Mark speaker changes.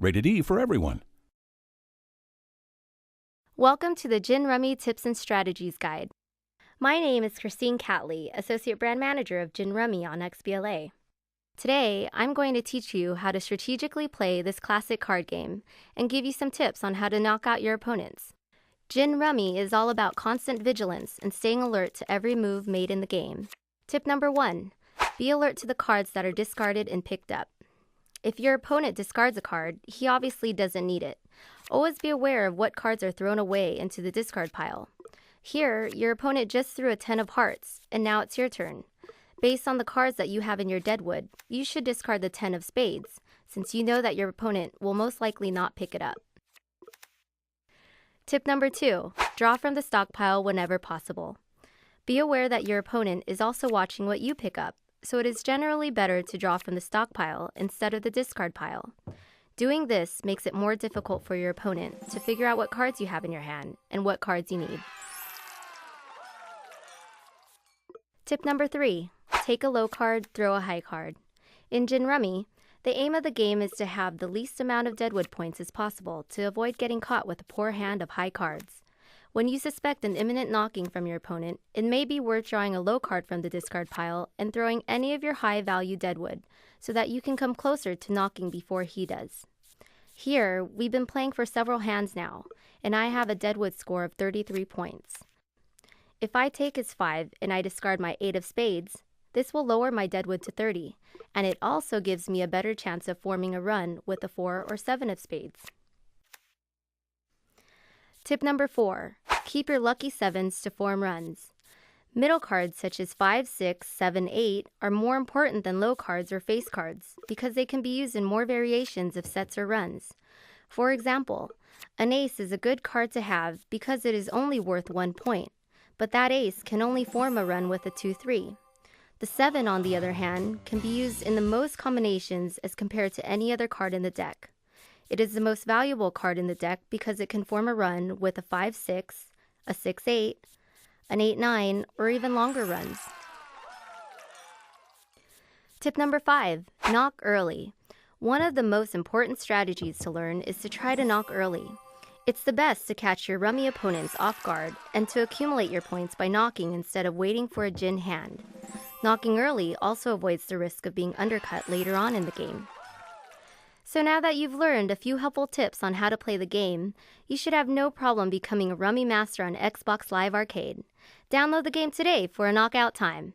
Speaker 1: Rated E for everyone.
Speaker 2: Welcome to the Gin Rummy Tips and Strategies Guide. My name is Christine Catley, Associate Brand Manager of Gin Rummy on XBLA. Today, I'm going to teach you how to strategically play this classic card game and give you some tips on how to knock out your opponents. Gin Rummy is all about constant vigilance and staying alert to every move made in the game. Tip number 1, be alert to the cards that are discarded and picked up. If your opponent discards a card, he obviously doesn't need it. Always be aware of what cards are thrown away into the discard pile. Here, your opponent just threw a 10 of hearts, and now it's your turn. Based on the cards that you have in your deadwood, you should discard the 10 of spades, since you know that your opponent will most likely not pick it up. Tip number 2, draw from the stockpile whenever possible. Be aware that your opponent is also watching what you pick up, so it is generally better to draw from the stockpile instead of the discard pile. Doing this makes it more difficult for your opponent to figure out what cards you have in your hand and what cards you need. Tip number 3, take a low card, throw a high card. In Gin Rummy, the aim of the game is to have the least amount of deadwood points as possible to avoid getting caught with a poor hand of high cards. When you suspect an imminent knocking from your opponent, it may be worth drawing a low card from the discard pile and throwing any of your high-value deadwood so that you can come closer to knocking before he does. Here, we've been playing for several hands now, and I have a deadwood score of 33 points. If I take his 5 and I discard my 8 of spades, this will lower my deadwood to 30, and it also gives me a better chance of forming a run with a 4 or 7 of spades. Tip number 4, keep your lucky 7s to form runs. Middle cards such as 5, 6, 7, 8 are more important than low cards or face cards because they can be used in more variations of sets or runs. For example, an ace is a good card to have because it is only worth 1 point, but that ace can only form a run with a 2-3. The 7, on the other hand, can be used in the most combinations as compared to any other card in the deck. It is the most valuable card in the deck because it can form a run with a 5-6, a 6-8, an 8-9, or even longer runs. Tip number 5, knock early. One of the most important strategies to learn is to try to knock early. It's the best to catch your rummy opponents off guard and to accumulate your points by knocking instead of waiting for a gin hand. Knocking early also avoids the risk of being undercut later on in the game. So now that you've learned a few helpful tips on how to play the game, you should have no problem becoming a Rummy Master on Xbox Live Arcade. Download the game today for a knockout time.